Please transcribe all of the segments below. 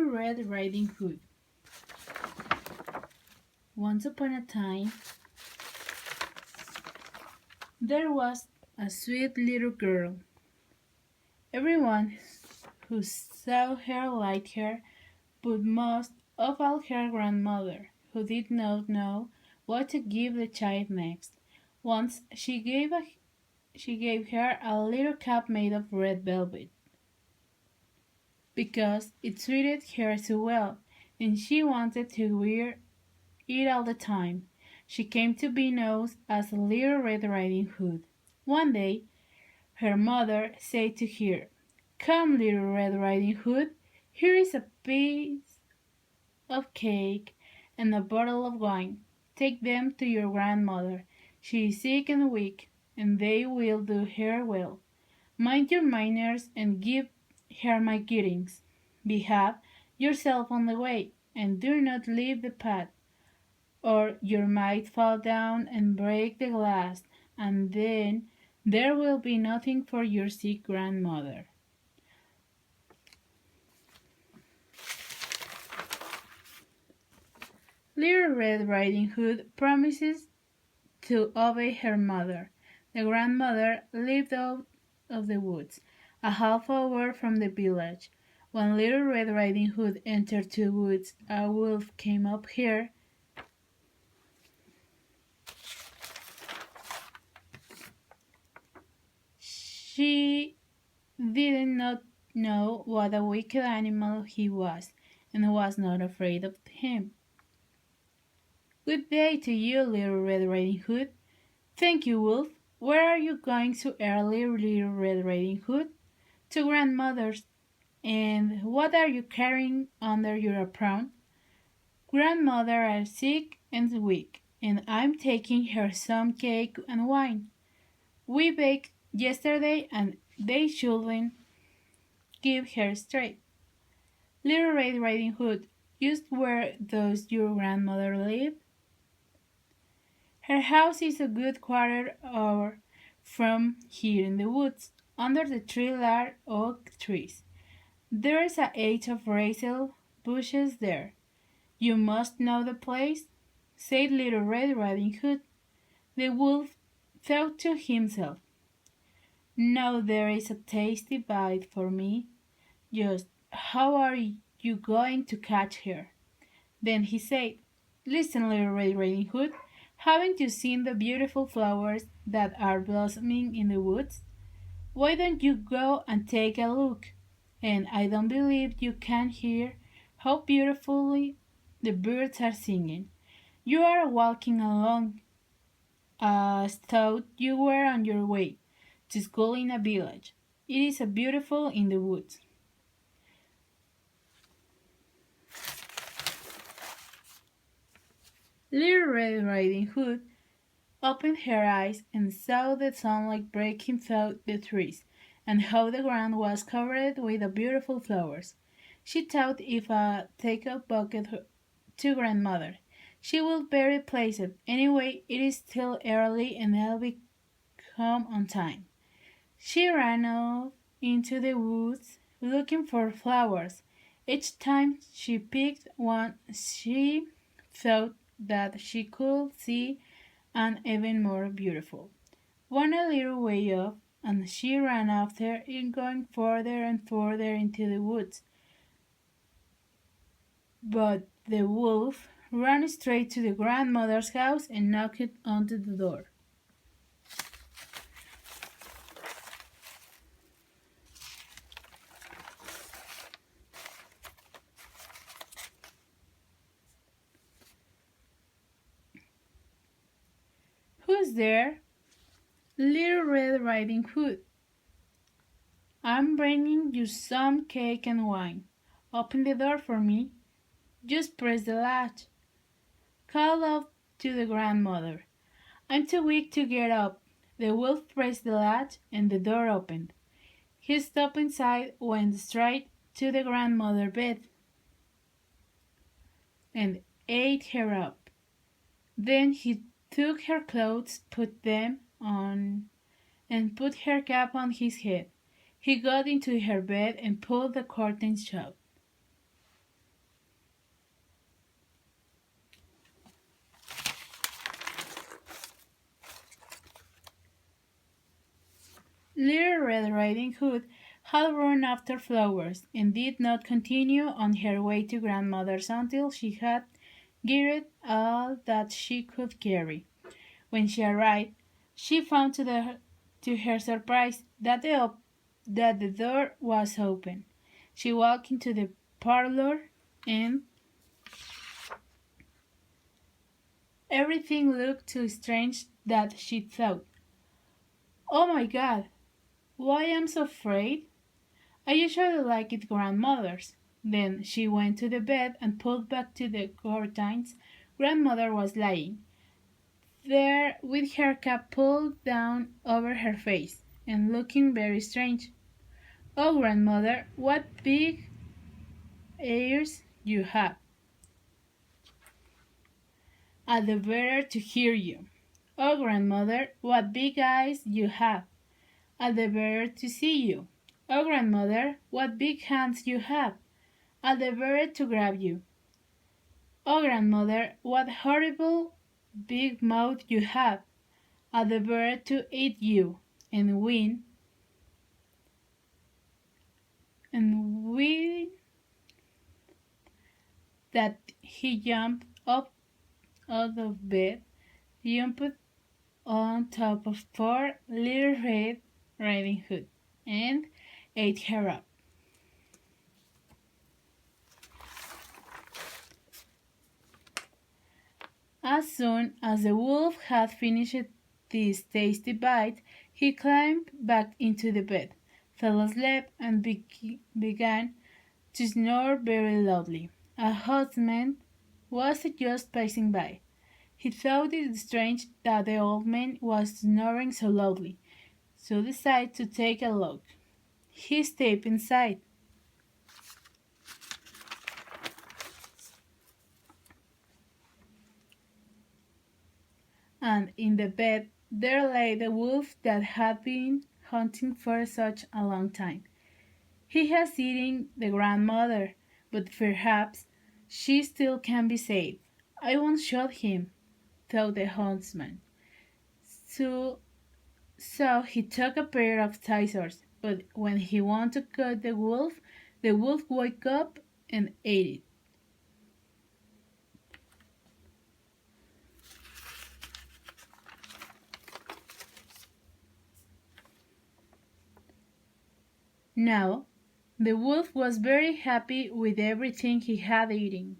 Little Red Riding Hood. Once upon a time, there was a sweet little girl. Everyone who saw her liked her, but most of all her grandmother, who did not know what to give the child next. Once she gave her a little cap made of red velvet, because it suited her so well, and she wanted to wear it all the time. She came to be known as Little Red Riding Hood. One day, her mother said to her, "Come, Little Red Riding Hood, here is a piece of cake and a bottle of wine. Take them to your grandmother. She is sick and weak, and they will do her well. Mind your manners and give her my greetings. Behave yourself on the way, and do not leave the path, or you might fall down and break the glass, and then there will be nothing for your sick grandmother." Little Red Riding Hood promises to obey her mother. The grandmother lived out of the woods, a half hour from the village. When Little Red Riding Hood entered the woods, a wolf came up here. She did not know what a wicked animal he was, and was not afraid of him. "Good day to you, Little Red Riding Hood." "Thank you, Wolf. Where are you going so early, Little Red Riding Hood?" "To grandmother's." "And what are you carrying under your apron?" "Grandmother is sick and weak, and I'm taking her some cake and wine. We baked yesterday, and they shouldn't give her straight." "Little Red Riding Hood, just where does your grandmother live?" "Her house is a good quarter hour from here in the woods, under the three large oak trees. There's a hedge of hazel bushes there. You must know the place," said Little Red Riding Hood. The wolf thought to himself, "Now there is a tasty bite for me. Just how are you going to catch her?" Then he said, "Listen, Little Red Riding Hood. Haven't you seen the beautiful flowers that are blossoming in the woods? Why don't you go and take a look? And I don't believe you can hear how beautifully the birds are singing. You are walking along as though you were on your way to school in a village. It is a beautiful in the woods." Little Red Riding Hood opened her eyes and saw the sunlight breaking through the trees, and how the ground was covered with the beautiful flowers. She thought if I take a bucket to grandmother, she will bury pleased. Anyway, it is still early and I'll be home on time. She ran off into the woods looking for flowers. Each time she picked one, she thought that she could see an even more beautiful one a little way off, and she ran after it, going further and further into the woods. But the wolf ran straight to the grandmother's house and knocked on the door. "Who's there?" "Little Red Riding Hood. I'm bringing you some cake and wine. Open the door for me. Just press the latch," called out to the grandmother. "I'm too weak to get up." The wolf pressed the latch and the door opened. He stepped inside, went straight to the grandmother's bed, and ate her up. Then he took her clothes, put them on, and put her cap on his head. He got into her bed and pulled the curtains shut. Little Red Riding Hood had run after flowers, and did not continue on her way to grandmother's until she had gathered all that she could carry. When she arrived, she found to her surprise that the door was open. She walked into the parlor, and everything looked too strange that she thought, "Oh my God, why am I so afraid? I usually like it grandmother's." Then she went to the bed and pulled back to the curtains. Grandmother was lying there with her cap pulled down over her face, and looking very strange. "Oh, grandmother, what big ears you have! All the better to hear you." "Oh, grandmother, what big eyes you have! All the better to see you." "Oh, grandmother, what big hands you have! All the better to grab you." "Oh, grandmother, what horrible big mouth you have! All the better to eat you." And with that he jumped up out of bed, jumped on top of poor little Red Riding Hood, and ate her up. As soon as the wolf had finished this tasty bite, he climbed back into the bed, fell asleep, and began to snore very loudly. A huntsman was just passing by. He thought it strange that the old man was snoring so loudly, so decided to take a look. He stepped inside, and in the bed there lay the wolf that had been hunting for such a long time. "He has eaten the grandmother, but perhaps she still can be saved. I won't shoot him," thought the huntsman. So, so he took a pair of scissors, but when he wanted to cut the wolf woke up and ate it. Now, the wolf was very happy with everything he had eaten,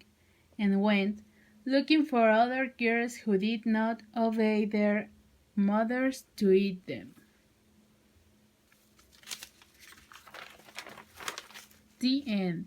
and went looking for other girls who did not obey their mothers to eat them. The end.